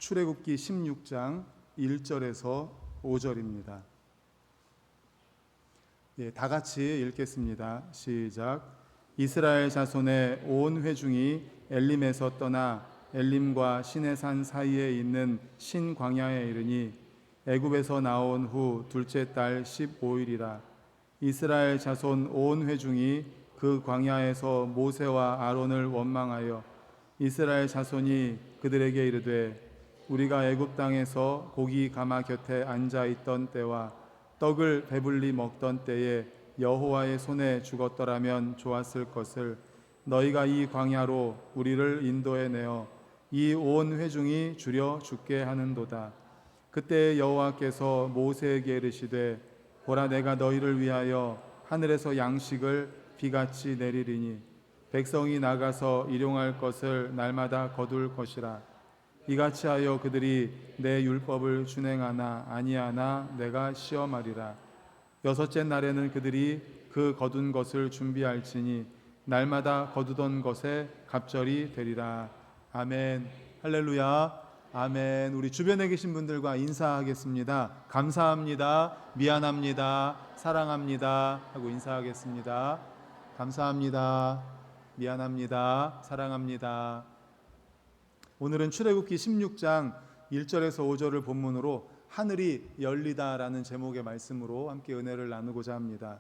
출애굽기 16장 1절에서 5절입니다. 다 같이 읽겠습니다. 시작. 이스라엘 자손의 온 회중이 엘림에서 떠나 엘림과 시내산 사이에 있는 신광야에 이르니 애굽에서 나온 후 둘째 달 15일이라. 이스라엘 자손 온 회중이 그 광야에서 모세와 아론을 원망하여 이스라엘 자손이 그들에게 이르되 우리가 애굽 땅에서 고기 가마 곁에 앉아 있던 때와 떡을 배불리 먹던 때에 여호와의 손에 죽었더라면 좋았을 것을 너희가 이 광야로 우리를 인도해 내어 이 온 회중이 주려 죽게 하는도다. 그때 여호와께서 모세에게 이르시되 보라, 내가 너희를 위하여 하늘에서 양식을 비같이 내리리니 백성이 나가서 일용할 것을 날마다 거둘 것이라. 이같이 하여 그들이 내 율법을 준행하나 아니하나 내가 시험하리라. 여섯째 날에는 그들이 그 거둔 것을 준비할지니 날마다 거두던 것에 갑절이 되리라. 아멘. 할렐루야. 아멘. 우리 주변에 계신 분들과 인사하겠습니다. 감사합니다. 미안합니다. 사랑합니다 하고 인사하겠습니다. 감사합니다. 미안합니다. 사랑합니다. 오늘은 출애굽기 16장 1절에서 5절을 본문으로 하늘이 열리다라는 제목의 말씀으로 함께 은혜를 나누고자 합니다.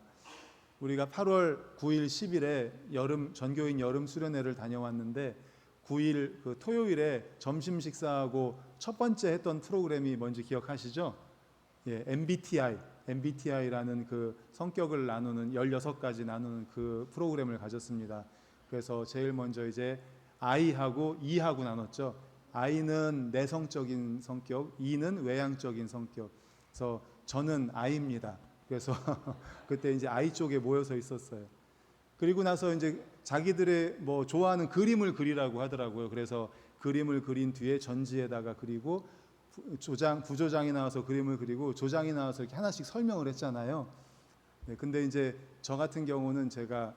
우리가 8월 9일 10일에 전교인 여름 수련회를 다녀왔는데 9일 그 토요일에 점심 식사하고 첫 번째 했던 프로그램이 뭔지 기억하시죠? MBTI라는 그 성격을 나누는 16가지 나누는 그 프로그램을 가졌습니다. 그래서 제일 먼저 이제 I하고 E하고 나눴죠. I는 내성적인 성격, E는 외향적인 성격. 그래서 저는 I입니다. 그래서 그때 이제 I 쪽에 모여서 있었어요. 그리고 나서 이제 자기들의 뭐 좋아하는 그림을 그리라고 하더라고요. 그래서 그림을 그린 뒤에 전지에다가 그리고 부조장이 나와서 그림을 그리고 조장이 나와서 이렇게 하나씩 설명을 했잖아요. 근데 이제 저 같은 경우는 제가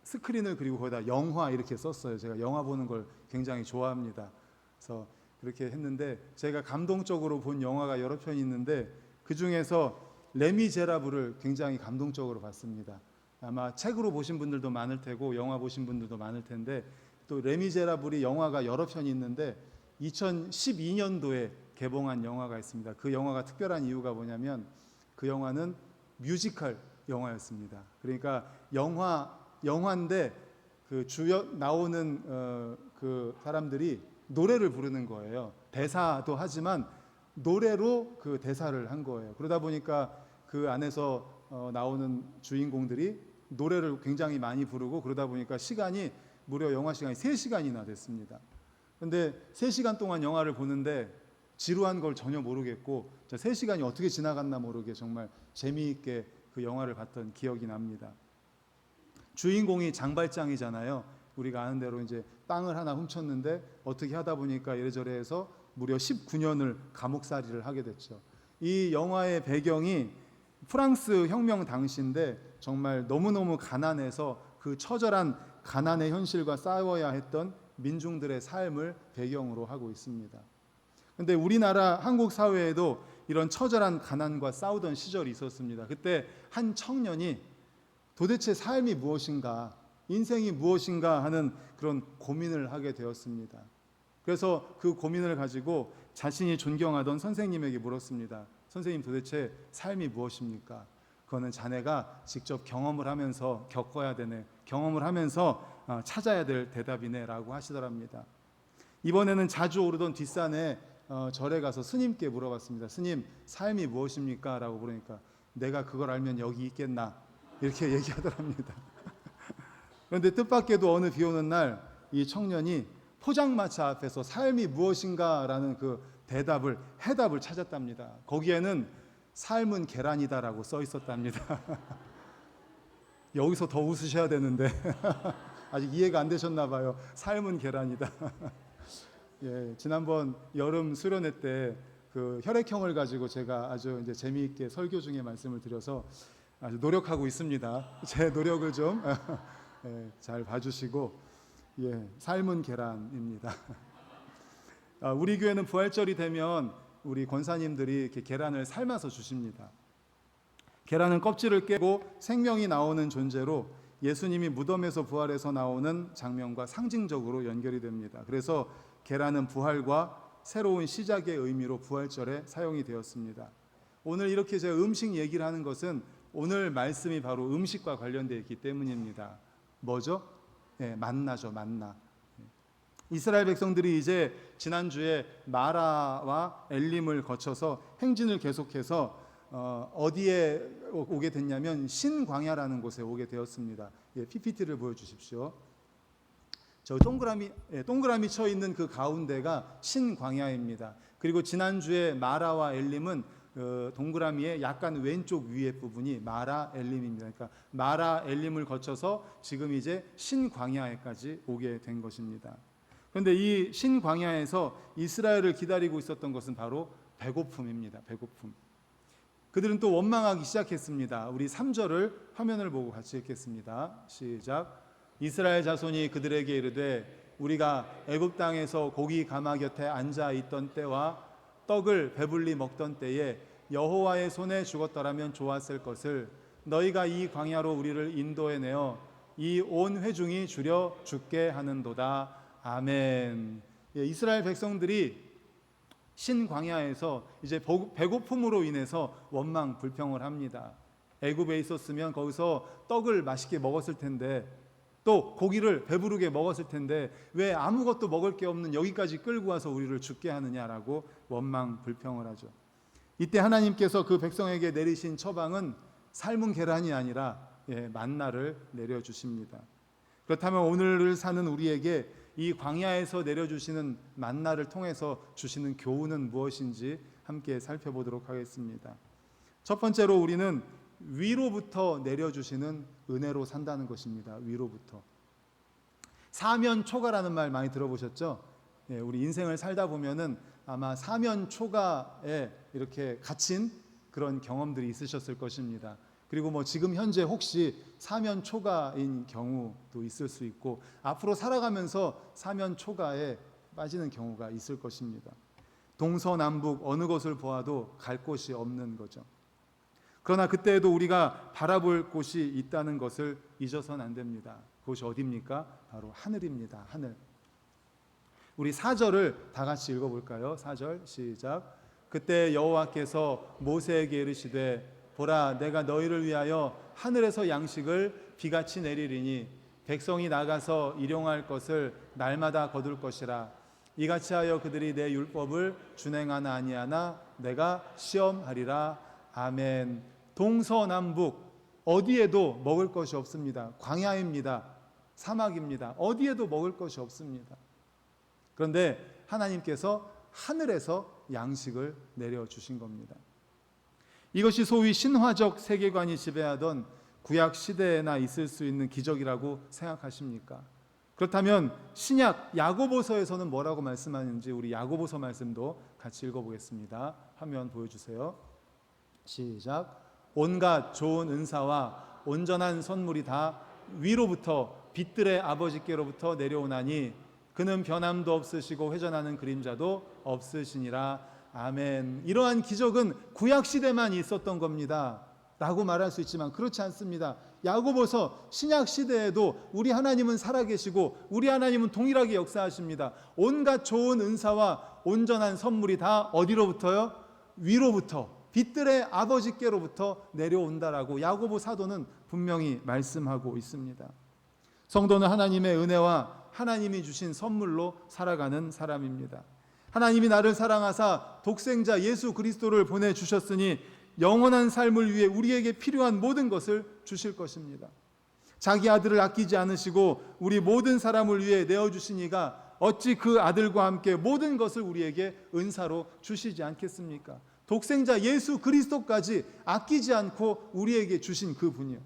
스크린을 그리고 거기다 영화 이렇게 썼어요. 제가 영화 보는 걸 굉장히 좋아합니다. 그래서 그렇게 했는데 제가 감동적으로 본 영화가 여러 편이 있는데 그 중에서 레미제라블을 굉장히 감동적으로 봤습니다. 아마 책으로 보신 분들도 많을 테고 영화 보신 분들도 많을 텐데 또 레미제라블이 영화가 여러 편이 있는데 2012년도에 개봉한 영화가 있습니다. 그 영화가 특별한 이유가 뭐냐면 그 영화는 뮤지컬 영화였습니다. 그러니까 영화인데 그 주요 나오는 그 사람들이 노래를 부르는 거예요. 대사도 하지만 노래로 그 대사를 한 거예요. 그러다 보니까 그 안에서 나오는 주인공들이 노래를 굉장히 많이 부르고 그러다 보니까 시간이 무려 영화 시간이 3시간이나 됐습니다. 그런데 3시간 동안 영화를 보는데 지루한 걸 전혀 모르겠고 3시간이 어떻게 지나갔나 모르게 정말 재미있게 그 영화를 봤던 기억이 납니다. 주인공이 장발장이잖아요. 우리가 아는 대로 이제 빵을 하나 훔쳤는데 어떻게 하다 보니까 이래저래 해서 무려 19년을 감옥살이를 하게 됐죠. 이 영화의 배경이 프랑스 혁명 당시인데 정말 너무너무 가난해서 그 처절한 가난의 현실과 싸워야 했던 민중들의 삶을 배경으로 하고 있습니다. 그런데 우리나라 한국 사회에도 이런 처절한 가난과 싸우던 시절이 있었습니다. 그때 한 청년이 도대체 삶이 무엇인가, 인생이 무엇인가 하는 그런 고민을 하게 되었습니다. 그래서 그 고민을 가지고 자신이 존경하던 선생님에게 물었습니다. 선생님, 도대체 삶이 무엇입니까? 그거는 자네가 직접 경험을 하면서 겪어야 되네, 경험을 하면서 찾아야 될 대답이네 라고 하시더랍니다. 이번에는 자주 오르던 뒷산에 절에 가서 스님께 물어봤습니다. 스님, 삶이 무엇입니까? 라고 물으니까 내가 그걸 알면 여기 있겠나? 이렇게 얘기하더랍니다. 그런데 뜻밖에도 어느 비 오는 날 이 청년이 포장마차 앞에서 삶이 무엇인가 라는 그 해답을 찾았답니다. 거기에는 삶은 계란이다라고 써 있었답니다. 여기서 더 웃으셔야 되는데 아직 이해가 안 되셨나 봐요. 삶은 계란이다. 지난번 여름 수련회 때 그 혈액형을 가지고 제가 아주 이제 재미있게 설교 중에 말씀을 드려서 아주 노력하고 있습니다. 제 노력을 좀 잘 봐주시고 삶은 계란입니다. 우리 교회는 부활절이 되면 우리 권사님들이 이렇게 계란을 삶아서 주십니다. 계란은 껍질을 깨고 생명이 나오는 존재로 예수님이 무덤에서 부활해서 나오는 장면과 상징적으로 연결이 됩니다. 그래서 계란은 부활과 새로운 시작의 의미로 부활절에 사용이 되었습니다. 오늘 이렇게 제가 음식 얘기를 하는 것은 오늘 말씀이 바로 음식과 관련되어 있기 때문입니다. 뭐죠? 네, 만나죠, 만나. 이스라엘 백성들이 이제 지난주에 마라와 엘림을 거쳐서 행진을 계속해서 어디에 오게 됐냐면 신광야라는 곳에 오게 되었습니다. PPT를 보여주십시오. 저 동그라미 쳐 있는 그 가운데가 신광야입니다. 그리고 지난주에 마라와 엘림은 동그라미의 약간 왼쪽 위에 부분이 마라 엘림입니다. 그러니까 마라 엘림을 거쳐서 지금 이제 신광야에까지 오게 된 것입니다. 그런데 이 신광야에서 이스라엘을 기다리고 있었던 것은 바로 배고픔입니다. 배고픔. 그들은 또 원망하기 시작했습니다. 우리 3절을 화면을 보고 같이 읽겠습니다. 시작. 이스라엘 자손이 그들에게 이르되 우리가 애굽 땅에서 고기 가마 곁에 앉아 있던 때와 떡을 배불리 먹던 때에 여호와의 손에 죽었더라면 좋았을 것을 너희가 이 광야로 우리를 인도해 내어 이 온 회중이 주려 죽게 하는도다. 아멘. 이스라엘 백성들이 신광야에서 이제 배고픔으로 인해서 원망 불평을 합니다. 애굽에 있었으면 거기서 떡을 맛있게 먹었을 텐데 또 고기를 배부르게 먹었을 텐데 왜 아무것도 먹을 게 없는 여기까지 끌고 와서 우리를 죽게 하느냐라고 원망 불평을 하죠. 이때 하나님께서 그 백성에게 내리신 처방은 삶은 계란이 아니라 만나를 내려주십니다. 그렇다면 오늘을 사는 우리에게 이 광야에서 내려주시는 만나를 통해서 주시는 교훈은 무엇인지 함께 살펴보도록 하겠습니다. 첫 번째로 우리는 위로부터 내려주시는 은혜로 산다는 것입니다. 위로부터. 사면초가라는 말 많이 들어보셨죠? 우리 인생을 살다 보면은 아마 사면초가에 이렇게 갇힌 그런 경험들이 있으셨을 것입니다. 그리고 뭐 지금 현재 혹시 사면초가인 경우도 있을 수 있고 앞으로 살아가면서 사면초가에 빠지는 경우가 있을 것입니다. 동서남북 어느 곳을 보아도 갈 곳이 없는 거죠. 그러나 그때에도 우리가 바라볼 곳이 있다는 것을 잊어서는 안 됩니다. 그곳이 어디입니까? 바로 하늘입니다. 하늘. 우리 4절을 다 같이 읽어볼까요? 4절 시작. 그때 여호와께서 모세에게 이르시되 보라 내가 너희를 위하여 하늘에서 양식을 비같이 내리리니 백성이 나가서 일용할 것을 날마다 거둘 것이라. 이같이 하여 그들이 내 율법을 준행하나 아니하나 내가 시험하리라. 아멘. 동서남북 어디에도 먹을 것이 없습니다. 광야입니다. 사막입니다. 어디에도 먹을 것이 없습니다. 그런데 하나님께서 하늘에서 양식을 내려주신 겁니다. 이것이 소위 신화적 세계관이 지배하던 구약 시대에나 있을 수 있는 기적이라고 생각하십니까? 그렇다면 신약 야고보서에서는 뭐라고 말씀하는지 우리 야고보서 말씀도 같이 읽어보겠습니다. 화면 보여주세요. 시작. 온갖 좋은 은사와 온전한 선물이 다 위로부터 빛들의 아버지께로부터 내려오나니 그는 변함도 없으시고 회전하는 그림자도 없으시니라. 아멘. 이러한 기적은 구약시대만 있었던 겁니다 라고 말할 수 있지만 그렇지 않습니다. 야고보서 신약시대에도 우리 하나님은 살아계시고 우리 하나님은 동일하게 역사하십니다. 온갖 좋은 은사와 온전한 선물이 다 어디로부터요? 위로부터 빛들의 아버지께로부터 내려온다라고 야고보 사도는 분명히 말씀하고 있습니다. 성도는 하나님의 은혜와 하나님이 주신 선물로 살아가는 사람입니다. 하나님이 나를 사랑하사 독생자 예수 그리스도를 보내주셨으니 영원한 삶을 위해 우리에게 필요한 모든 것을 주실 것입니다. 자기 아들을 아끼지 않으시고 우리 모든 사람을 위해 내어주신 이가 어찌 그 아들과 함께 모든 것을 우리에게 은사로 주시지 않겠습니까? 독생자 예수 그리스도까지 아끼지 않고 우리에게 주신 그 분이요.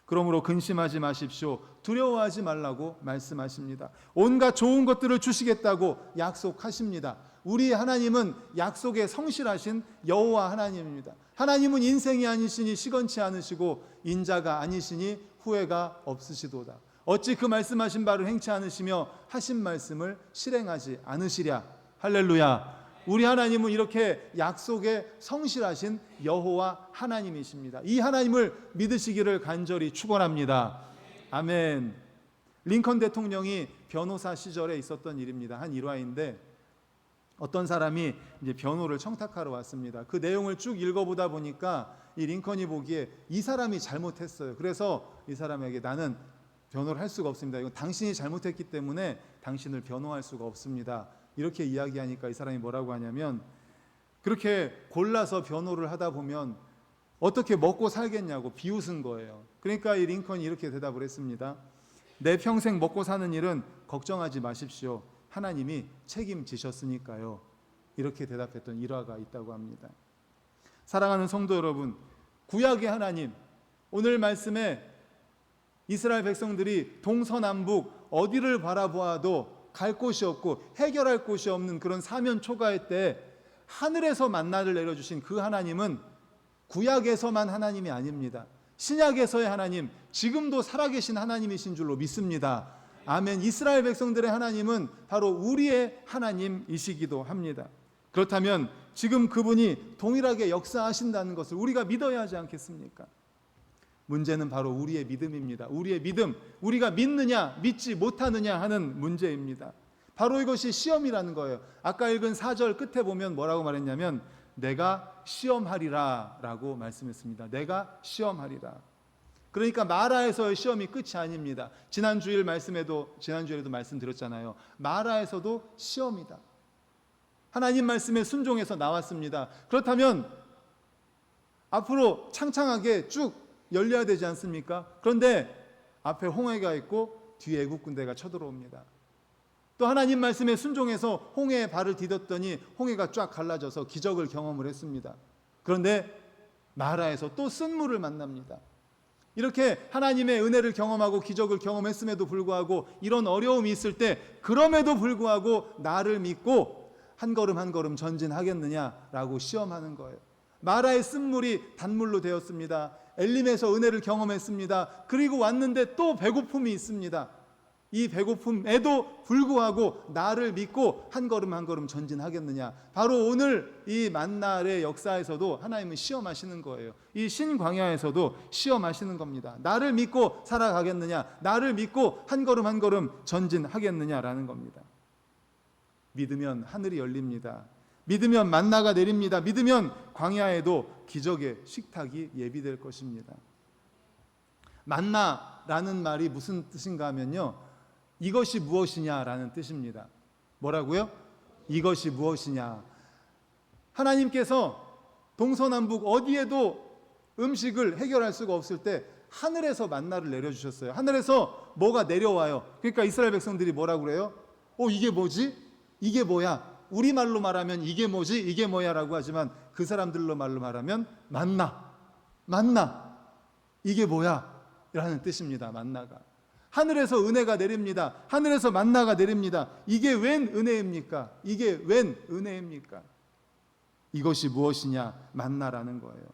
그러므로 근심하지 마십시오. 두려워하지 말라고 말씀하십니다. 온갖 좋은 것들을 주시겠다고 약속하십니다. 우리 하나님은 약속에 성실하신 여호와 하나님입니다. 하나님은 인생이 아니시니 시건치 않으시고 인자가 아니시니 후회가 없으시도다. 어찌 그 말씀하신 바를 행치 않으시며 하신 말씀을 실행하지 않으시랴. 할렐루야. 우리 하나님은 이렇게 약속에 성실하신 여호와 하나님이십니다. 이 하나님을 믿으시기를 간절히 축원합니다. 아멘. 링컨 대통령이 변호사 시절에 있었던 일입니다. 한 일화인데 어떤 사람이 이제 변호를 청탁하러 왔습니다. 그 내용을 쭉 읽어보다 보니까 이 링컨이 보기에 이 사람이 잘못했어요. 그래서 이 사람에게 나는 변호를 할 수가 없습니다. 이건 당신이 잘못했기 때문에 당신을 변호할 수가 없습니다. 이렇게 이야기하니까 이 사람이 뭐라고 하냐면 그렇게 골라서 변호를 하다 보면 어떻게 먹고 살겠냐고 비웃은 거예요. 그러니까 이 링컨이 이렇게 대답을 했습니다. 내 평생 먹고 사는 일은 걱정하지 마십시오. 하나님이 책임지셨으니까요. 이렇게 대답했던 일화가 있다고 합니다. 사랑하는 성도 여러분, 구약의 하나님, 오늘 말씀에 이스라엘 백성들이 동서남북 어디를 바라보아도 갈 곳이 없고 해결할 곳이 없는 그런 사면 초가의 때 하늘에서 만나를 내려주신 그 하나님은 구약에서만 하나님이 아닙니다. 신약에서의 하나님, 지금도 살아계신 하나님이신 줄로 믿습니다. 아멘. 이스라엘 백성들의 하나님은 바로 우리의 하나님이시기도 합니다. 그렇다면 지금 그분이 동일하게 역사하신다는 것을 우리가 믿어야 하지 않겠습니까? 문제는 바로 우리의 믿음입니다. 우리의 믿음, 우리가 믿느냐 믿지 못하느냐 하는 문제입니다. 바로 이것이 시험이라는 거예요. 아까 읽은 4절 끝에 보면 뭐라고 말했냐면 내가 시험하리라 라고 말씀했습니다. 내가 시험하리라. 그러니까 마라에서의 시험이 끝이 아닙니다. 지난주에도 말씀드렸잖아요. 마라에서도 시험이다. 하나님 말씀에 순종해서 나왔습니다. 그렇다면 앞으로 창창하게 쭉 열려야 되지 않습니까? 그런데 앞에 홍해가 있고 뒤에 애국 군대가 쳐들어옵니다. 또 하나님 말씀에 순종해서 홍해에 발을 디뎠더니 홍해가 쫙 갈라져서 기적을 경험을 했습니다. 그런데 마라에서 또 쓴물을 만납니다. 이렇게 하나님의 은혜를 경험하고 기적을 경험했음에도 불구하고 이런 어려움이 있을 때 그럼에도 불구하고 나를 믿고 한 걸음 한 걸음 전진하겠느냐라고 시험하는 거예요. 마라의 쓴물이 단물로 되었습니다. 엘림에서 은혜를 경험했습니다. 그리고 왔는데 또 배고픔이 있습니다. 이 배고픔에도 불구하고 나를 믿고 한 걸음 한 걸음 전진하겠느냐. 바로 오늘 이 만날의 역사에서도 하나님은 시험하시는 거예요. 이 신광야에서도 시험하시는 겁니다. 나를 믿고 살아가겠느냐, 나를 믿고 한 걸음 한 걸음 전진하겠느냐라는 겁니다. 믿으면 하늘이 열립니다. 믿으면 만나가 내립니다. 믿으면 광야에도 기적의 식탁이 예비될 것입니다. 만나라는 말이 무슨 뜻인가 하면요, 이것이 무엇이냐라는 뜻입니다. 뭐라고요? 이것이 무엇이냐. 하나님께서 동서남북 어디에도 음식을 해결할 수가 없을 때 하늘에서 만나를 내려주셨어요. 하늘에서 뭐가 내려와요. 그러니까 이스라엘 백성들이 뭐라고 그래요? 이게 뭐지? 이게 뭐야? 우리말로 말하면 이게 뭐지? 이게 뭐야? 라고 하지만 그 사람들로 말로 말하면 만나. 이게 뭐야? 라는 뜻입니다. 만나가. 하늘에서 은혜가 내립니다. 하늘에서 만나가 내립니다. 이게 웬 은혜입니까? 이게 웬 은혜입니까? 이것이 무엇이냐? 만나라는 거예요.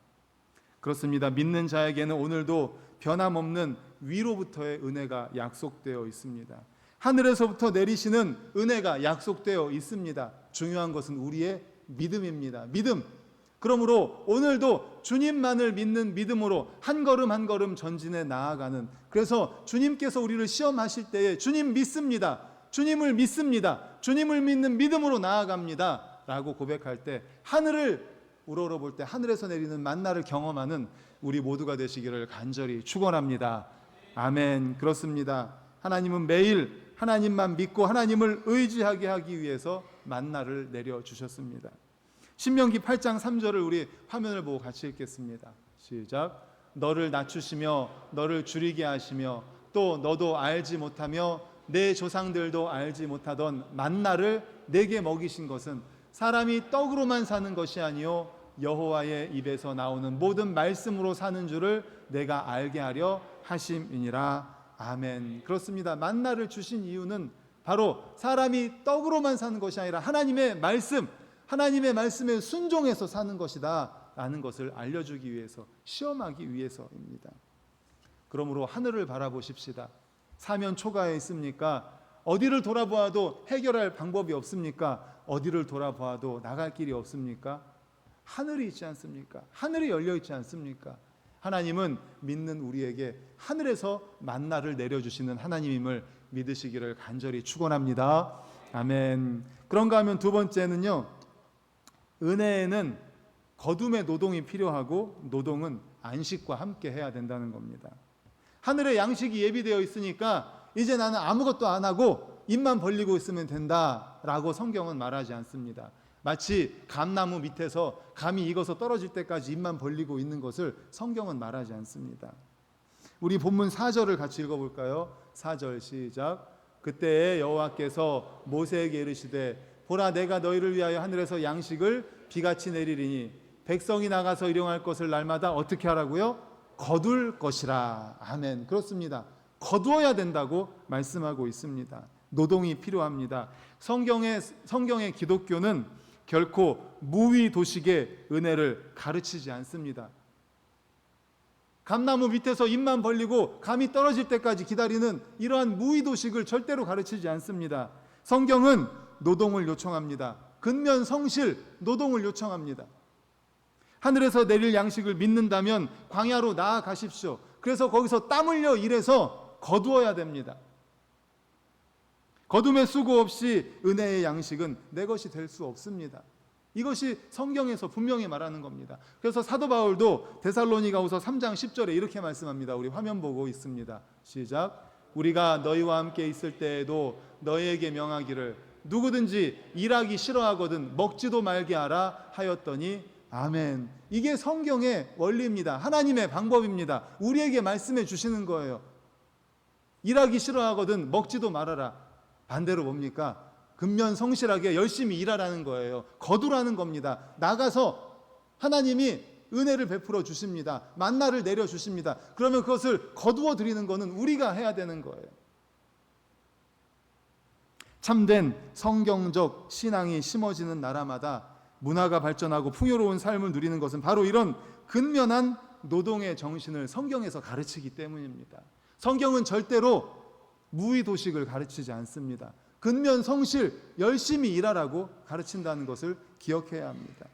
그렇습니다. 믿는 자에게는 오늘도 변함없는 위로부터의 은혜가 약속되어 있습니다. 하늘에서부터 내리시는 은혜가 약속되어 있습니다. 중요한 것은 우리의 믿음입니다. 믿음. 그러므로 오늘도 주님만을 믿는 믿음으로 한 걸음 한 걸음 전진해 나아가는, 그래서 주님께서 우리를 시험하실 때에 주님 믿습니다, 주님을 믿습니다, 주님을 믿는 믿음으로 나아갑니다 라고 고백할 때 하늘을 우러러볼 때 하늘에서 내리는 만나를 경험하는 우리 모두가 되시기를 간절히 축원합니다. 아멘. 그렇습니다. 하나님은 매일 하나님만 믿고 하나님을 의지하게 하기 위해서 만나를 내려주셨습니다. 신명기 8장 3절을 우리 화면을 보고 같이 읽겠습니다. 시작. 너를 낮추시며 너를 줄이게 하시며 또 너도 알지 못하며 내 조상들도 알지 못하던 만나를 내게 먹이신 것은 사람이 떡으로만 사는 것이 아니요 여호와의 입에서 나오는 모든 말씀으로 사는 줄을 내가 알게 하려 하심이니라. 아멘. 그렇습니다. 만나를 주신 이유는 바로 사람이 떡으로만 사는 것이 아니라 하나님의 말씀에 순종해서 사는 것이다 라는 것을 알려주기 위해서, 시험하기 위해서입니다. 그러므로 하늘을 바라보십시다. 사면 초가에 있습니까? 어디를 돌아보아도 해결할 방법이 없습니까? 어디를 돌아보아도 나갈 길이 없습니까? 하늘이 있지 않습니까? 하늘이 열려 있지 않습니까? 하나님은 믿는 우리에게 하늘에서 만나를 내려주시는 하나님임을 믿으시기를 간절히 축원합니다. 아멘. 그런가 하면 두 번째는요, 은혜에는 거둠의 노동이 필요하고 노동은 안식과 함께 해야 된다는 겁니다. 하늘의 양식이 예비되어 있으니까 이제 나는 아무것도 안 하고 입만 벌리고 있으면 된다라고 성경은 말하지 않습니다. 마치 감나무 밑에서 감이 익어서 떨어질 때까지 입만 벌리고 있는 것을 성경은 말하지 않습니다. 우리 본문 4절을 같이 읽어볼까요? 4절 시작. 그때에 여호와께서 모세에게 이르시되 보라 내가 너희를 위하여 하늘에서 양식을 비같이 내리리니 백성이 나가서 일용할 것을 날마다 어떻게 하라고요? 거둘 것이라. 아멘. 그렇습니다. 거두어야 된다고 말씀하고 있습니다. 노동이 필요합니다. 성경의 기독교는 결코 무위도식의 은혜를 가르치지 않습니다. 감나무 밑에서 입만 벌리고 감이 떨어질 때까지 기다리는 이러한 무위도식을 절대로 가르치지 않습니다. 성경은 노동을 요청합니다. 근면성실 노동을 요청합니다. 하늘에서 내릴 양식을 믿는다면 광야로 나아가십시오. 그래서 거기서 땀 흘려 일해서 거두어야 됩니다. 거둠의 수고 없이 은혜의 양식은 내 것이 될 수 없습니다. 이것이 성경에서 분명히 말하는 겁니다. 그래서 사도 바울도 데살로니가후서 3장 10절에 이렇게 말씀합니다. 우리 화면 보고 있습니다. 시작. 우리가 너희와 함께 있을 때에도 너희에게 명하기를 누구든지 일하기 싫어하거든 먹지도 말게 하라 하였더니 아멘. 이게 성경의 원리입니다. 하나님의 방법입니다. 우리에게 말씀해 주시는 거예요. 일하기 싫어하거든 먹지도 말아라. 반대로 뭡니까? 근면성실하게 열심히 일하라는 거예요. 거두라는 겁니다. 나가서 하나님이 은혜를 베풀어 주십니다. 만나를 내려 주십니다. 그러면 그것을 거두어 드리는 것은 우리가 해야 되는 거예요. 참된 성경적 신앙이 심어지는 나라마다 문화가 발전하고 풍요로운 삶을 누리는 것은 바로 이런 근면한 노동의 정신을 성경에서 가르치기 때문입니다. 성경은 절대로 무위도식을 가르치지 않습니다. 근면성실, 열심히 일하라고 가르친다는 것을 기억해야 합니다.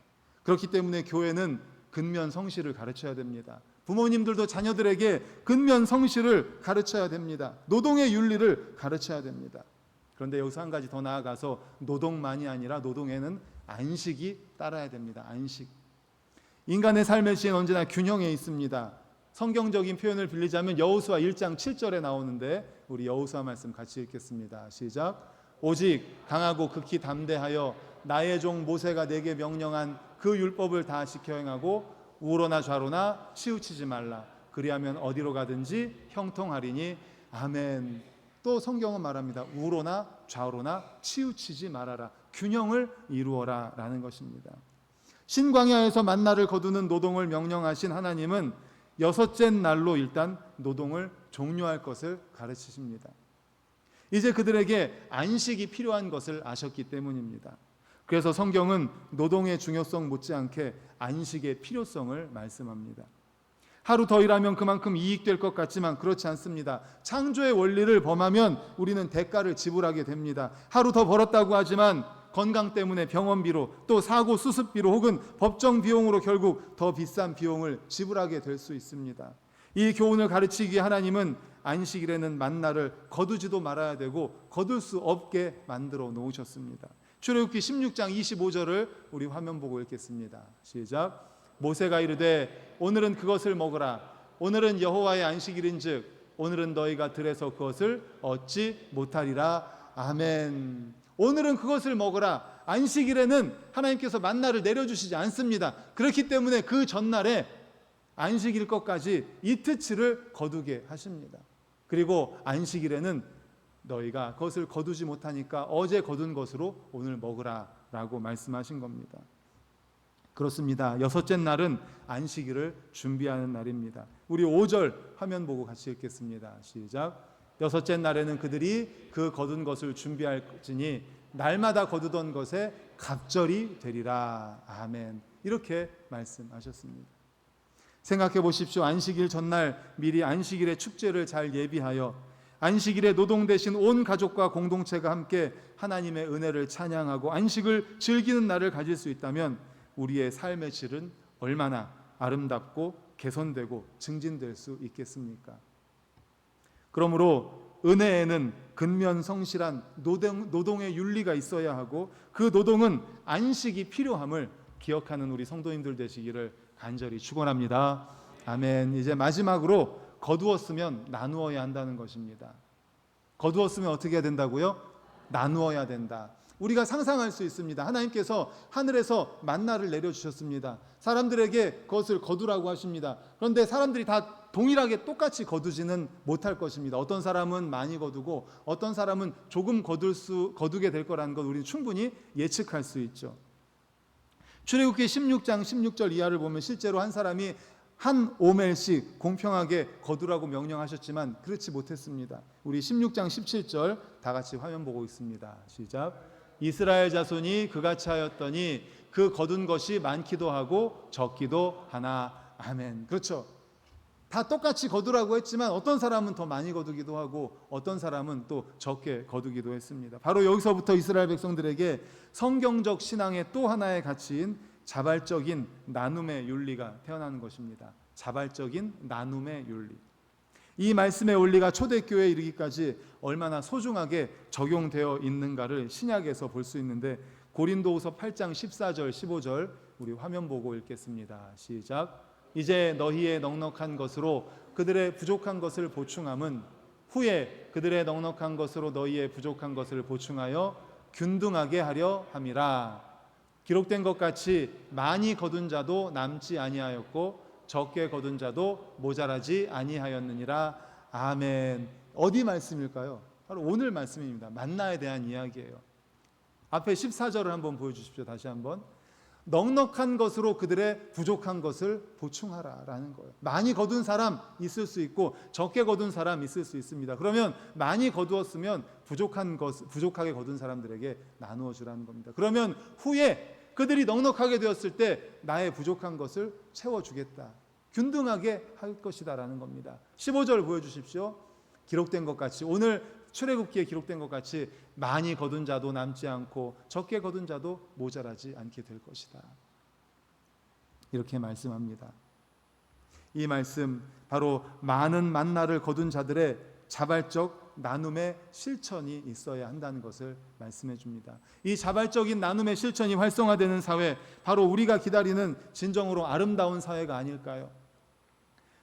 그렇기 때문에 교회는 근면성실을 가르쳐야 됩니다. 부모님들도 자녀들에게 근면성실을 가르쳐야 됩니다. 노동의 윤리를 가르쳐야 됩니다. 그런데 여기서 한 가지 더 나아가서 노동만이 아니라 노동에는 안식이 따라야 됩니다. 안식. 인간의 삶의 지혜는 언제나 균형에 있습니다. 성경적인 표현을 빌리자면 여호수아 1장 7절에 나오는데 우리 여호수아 말씀 같이 읽겠습니다. 시작. 오직 강하고 극히 담대하여 나의 종 모세가 내게 명령한 그 율법을 다 지켜 행하고 우로나 좌로나 치우치지 말라. 그리하면 어디로 가든지 형통하리니 아멘. 또 성경은 말합니다. 우로나 좌로나 치우치지 말아라. 균형을 이루어라 라는 것입니다. 신광야에서 만나를 거두는 노동을 명령하신 하나님은 여섯째 날로 일단 노동을 종료할 것을 가르치십니다. 이제 그들에게 안식이 필요한 것을 아셨기 때문입니다. 그래서 성경은 노동의 중요성 못지않게 안식의 필요성을 말씀합니다. 하루 더 일하면 그만큼 이익될 것 같지만 그렇지 않습니다. 창조의 원리를 범하면 우리는 대가를 지불하게 됩니다. 하루 더 벌었다고 하지만 건강 때문에 병원비로 또 사고 수습비로 혹은 법정 비용으로 결국 더 비싼 비용을 지불하게 될 수 있습니다. 이 교훈을 가르치기 위해 하나님은 안식일에는 만나를 거두지도 말아야 되고 거둘 수 없게 만들어 놓으셨습니다. 출애굽기 16장 25절을 우리 화면 보고 읽겠습니다. 시작. 모세가 이르되 오늘은 그것을 먹으라. 오늘은 여호와의 안식일인즉 오늘은 너희가 들에서 그것을 얻지 못하리라. 아멘. 오늘은 그것을 먹으라. 안식일에는 하나님께서 만나를 내려주시지 않습니다. 그렇기 때문에 그 전날에 안식일 것까지 이틀치를 거두게 하십니다. 그리고 안식일에는 너희가 그것을 거두지 못하니까 어제 거둔 것으로 오늘 먹으라 라고 말씀하신 겁니다. 그렇습니다. 여섯째 날은 안식일을 준비하는 날입니다. 우리 5절 화면 보고 같이 읽겠습니다. 시작. 여섯째 날에는 그들이 그 거둔 것을 준비할지니 날마다 거두던 것에 갑절이 되리라. 아멘. 이렇게 말씀하셨습니다. 생각해 보십시오. 안식일 전날 미리 안식일의 축제를 잘 예비하여 안식일에 노동 대신 온 가족과 공동체가 함께 하나님의 은혜를 찬양하고 안식을 즐기는 날을 가질 수 있다면 우리의 삶의 질은 얼마나 아름답고 개선되고 증진될 수 있겠습니까? 그러므로 은혜에는 근면성실한 노동의 윤리가 있어야 하고 그 노동은 안식이 필요함을 기억하는 우리 성도님들 되시기를 간절히 축원합니다. 아멘. 이제 마지막으로 거두었으면 나누어야 한다는 것입니다. 거두었으면 어떻게 해야 된다고요? 나누어야 된다. 우리가 상상할 수 있습니다. 하나님께서 하늘에서 만나를 내려주셨습니다. 사람들에게 그것을 거두라고 하십니다. 그런데 사람들이 다 동일하게 똑같이 거두지는 못할 것입니다. 어떤 사람은 많이 거두고 어떤 사람은 조금 거두게 될 거라는 것 우리는 충분히 예측할 수 있죠. 출애굽기 16장 16절 이하를 보면 실제로 한 사람이 한 오멜씩 공평하게 거두라고 명령하셨지만 그렇지 못했습니다. 우리 16장 17절 다 같이 화면 보고 있습니다. 시작. 이스라엘 자손이 그같이 하였더니 그 거둔 것이 많기도 하고 적기도 하나. 아멘. 그렇죠. 다 똑같이 거두라고 했지만 어떤 사람은 더 많이 거두기도 하고 어떤 사람은 또 적게 거두기도 했습니다. 바로 여기서부터 이스라엘 백성들에게 성경적 신앙의 또 하나의 가치인 자발적인 나눔의 윤리가 태어나는 것입니다. 자발적인 나눔의 윤리. 이 말씀의 원리가 초대교회에 이르기까지 얼마나 소중하게 적용되어 있는가를 신약에서 볼 수 있는데 고린도후서 8장 14절 15절 우리 화면 보고 읽겠습니다. 시작. 이제 너희의 넉넉한 것으로 그들의 부족한 것을 보충함은 후에 그들의 넉넉한 것으로 너희의 부족한 것을 보충하여 균등하게 하려 함이라. 기록된 것 같이 많이 거둔 자도 남지 아니하였고 적게 거둔 자도 모자라지 아니하였느니라. 아멘. 어디 말씀일까요? 바로 오늘 말씀입니다. 만나에 대한 이야기예요. 앞에 14절을 한번 보여주십시오. 다시 한번. 넉넉한 것으로 그들의 부족한 것을 보충하라라는 거예요. 많이 거둔 사람 있을 수 있고 적게 거둔 사람 있을 수 있습니다. 그러면 많이 거두었으면 부족하게 거둔 사람들에게 나누어 주라는 겁니다. 그러면 후에 그들이 넉넉하게 되었을 때 나의 부족한 것을 채워주겠다. 균등하게 할 것이다라는 겁니다. 15절 보여주십시오. 기록된 것 같이 오늘 출애굽기에 기록된 것 같이 많이 거둔 자도 남지 않고 적게 거둔 자도 모자라지 않게 될 것이다. 이렇게 말씀합니다. 이 말씀 바로 많은 만나를 거둔 자들의 자발적 나눔의 실천이 있어야 한다는 것을 말씀해 줍니다. 이 자발적인 나눔의 실천이 활성화되는 사회, 바로 우리가 기다리는 진정으로 아름다운 사회가 아닐까요?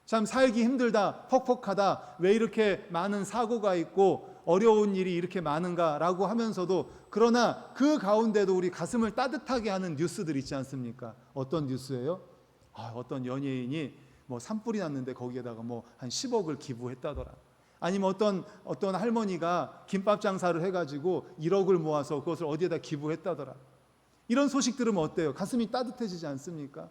참 살기 힘들다, 퍽퍽하다, 왜 이렇게 많은 사고가 있고 어려운 일이 이렇게 많은가라고 하면서도 그러나 그 가운데도 우리 가슴을 따뜻하게 하는 뉴스들 있지 않습니까? 어떤 뉴스예요? 어떤 연예인이 뭐 산불이 났는데 거기에다가 뭐 한 10억을 기부했다더라. 아니면 어떤 할머니가 김밥 장사를 해가지고 1억을 모아서 그것을 어디에다 기부했다더라. 이런 소식 들으면 어때요? 가슴이 따뜻해지지 않습니까?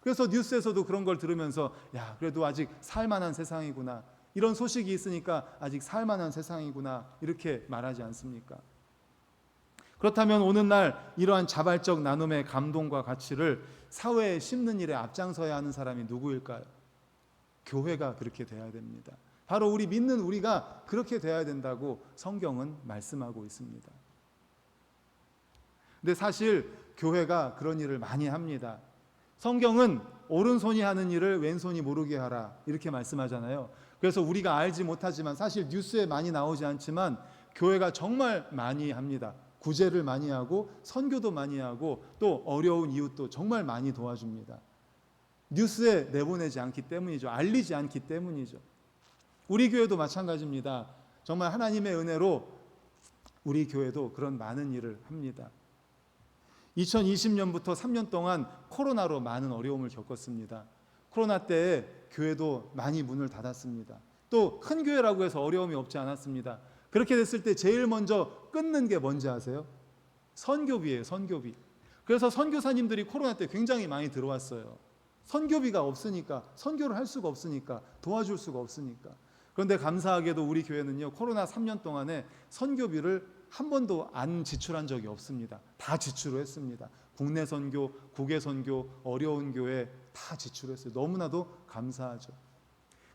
그래서 뉴스에서도 그런 걸 들으면서 야, 그래도 아직 살만한 세상이구나. 이런 소식이 있으니까 아직 살만한 세상이구나. 이렇게 말하지 않습니까? 그렇다면 오늘날 이러한 자발적 나눔의 감동과 가치를 사회에 심는 일에 앞장서야 하는 사람이 누구일까요? 교회가 그렇게 돼야 됩니다. 바로 우리 믿는 우리가 그렇게 돼야 된다고 성경은 말씀하고 있습니다. 근데 사실 교회가 그런 일을 많이 합니다. 성경은 오른손이 하는 일을 왼손이 모르게 하라 이렇게 말씀하잖아요. 그래서 우리가 알지 못하지만 사실 뉴스에 많이 나오지 않지만 교회가 정말 많이 합니다. 구제를 많이 하고 선교도 많이 하고 또 어려운 이웃도 정말 많이 도와줍니다. 뉴스에 내보내지 않기 때문이죠. 알리지 않기 때문이죠. 우리 교회도 마찬가지입니다. 정말 하나님의 은혜로 우리 교회도 그런 많은 일을 합니다. 2020년부터 3년 동안 코로나로 많은 어려움을 겪었습니다. 코로나 때에 교회도 많이 문을 닫았습니다. 또 큰 교회라고 해서 어려움이 없지 않았습니다. 그렇게 됐을 때 제일 먼저 끊는 게 뭔지 아세요? 선교비예요. 선교비. 그래서 선교사님들이 코로나 때 굉장히 많이 들어왔어요. 선교비가 없으니까, 선교를 할 수가 없으니까, 도와줄 수가 없으니까. 그런데 감사하게도 우리 교회는요, 코로나 3년 동안에 선교비를 한 번도 안 지출한 적이 없습니다. 다 지출을 했습니다. 국내 선교, 국외 선교, 어려운 교회 다 지출했어요. 너무나도 감사하죠.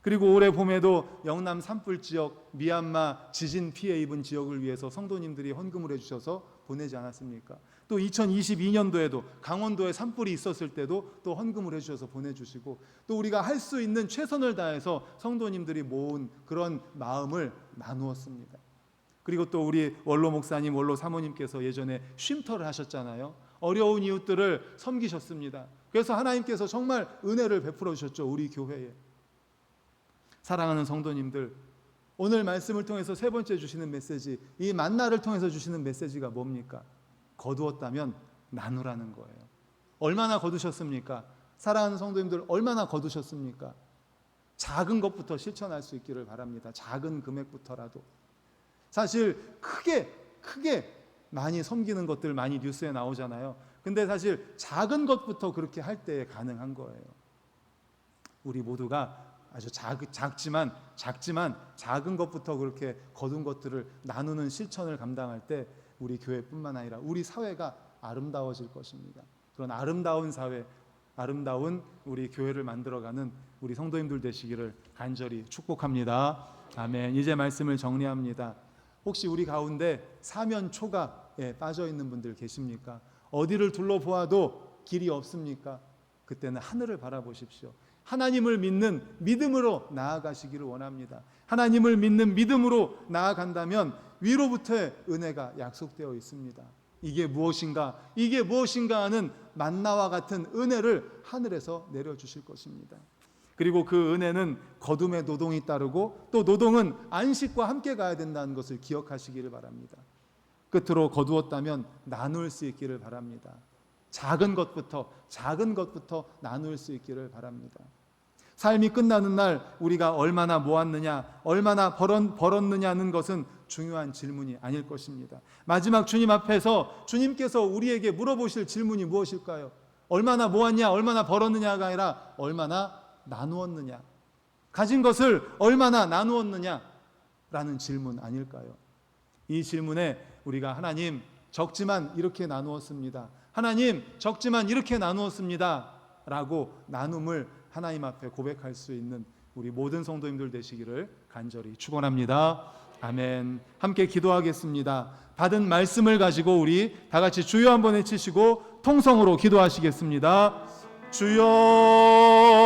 그리고 올해 봄에도 영남 산불 지역, 미얀마 지진 피해 입은 지역을 위해서 성도님들이 헌금을 해주셔서 보내지 않았습니까? 또 2022년도에도 강원도에 산불이 있었을 때도 또 헌금을 해주셔서 보내주시고, 또 우리가 할 수 있는 최선을 다해서 성도님들이 모은 그런 마음을 나누었습니다. 그리고 또 우리 원로 목사님, 원로 사모님께서 예전에 쉼터를 하셨잖아요. 어려운 이웃들을 섬기셨습니다. 그래서 하나님께서 정말 은혜를 베풀어 주셨죠, 우리 교회에. 사랑하는 성도님들, 오늘 말씀을 통해서 세 번째 주시는 메시지, 이 만나를 통해서 주시는 메시지가 뭡니까? 거두었다면 나누라는 거예요. 얼마나 거두셨습니까? 사랑하는 성도님들, 얼마나 거두셨습니까? 작은 것부터 실천할 수 있기를 바랍니다. 작은 금액부터라도. 사실 크게 많이 섬기는 것들 많이 뉴스에 나오잖아요. 근데 사실 작은 것부터 그렇게 할 때 가능한 거예요. 우리 모두가 아주 작지만 작은 것부터 그렇게 거둔 것들을 나누는 실천을 감당할 때 우리 교회뿐만 아니라 우리 사회가 아름다워질 것입니다. 그런 아름다운 사회, 아름다운 우리 교회를 만들어가는 우리 성도님들 되시기를 간절히 축복합니다. 아멘. 이제 말씀을 정리합니다. 혹시 우리 가운데 사면 초가에 빠져 있는 분들 계십니까? 어디를 둘러보아도 길이 없습니까? 그때는 하늘을 바라보십시오. 하나님을 믿는 믿음으로 나아가시기를 원합니다. 하나님을 믿는 믿음으로 나아간다면 위로부터의 은혜가 약속되어 있습니다. 이게 무엇인가 하는 만나와 같은 은혜를 하늘에서 내려주실 것입니다. 그리고 그 은혜는 거둠의 노동이 따르고, 또 노동은 안식과 함께 가야 된다는 것을 기억하시기를 바랍니다. 끝으로 거두었다면 나눌 수 있기를 바랍니다. 작은 것부터 나눌 수 있기를 바랍니다. 삶이 끝나는 날 우리가 얼마나 모았느냐, 얼마나 벌었느냐는 것은 중요한 질문이 아닐 것입니다. 마지막 주님 앞에서 주님께서 우리에게 물어보실 질문이 무엇일까요? 얼마나 모았냐, 얼마나 벌었느냐가 아니라 얼마나 나누었느냐, 가진 것을 얼마나 나누었느냐라는 질문 아닐까요? 이 질문에 우리가 하나님, 적지만 이렇게 나누었습니다. 하나님, 적지만 이렇게 나누었습니다 라고 나눔을 하나님 앞에 고백할 수 있는 우리 모든 성도님들 되시기를 간절히 축원합니다. 아멘. 함께 기도하겠습니다. 받은 말씀을 가지고 우리 다 같이 주여 한번 외치시고 통성으로 기도하시겠습니다. 주여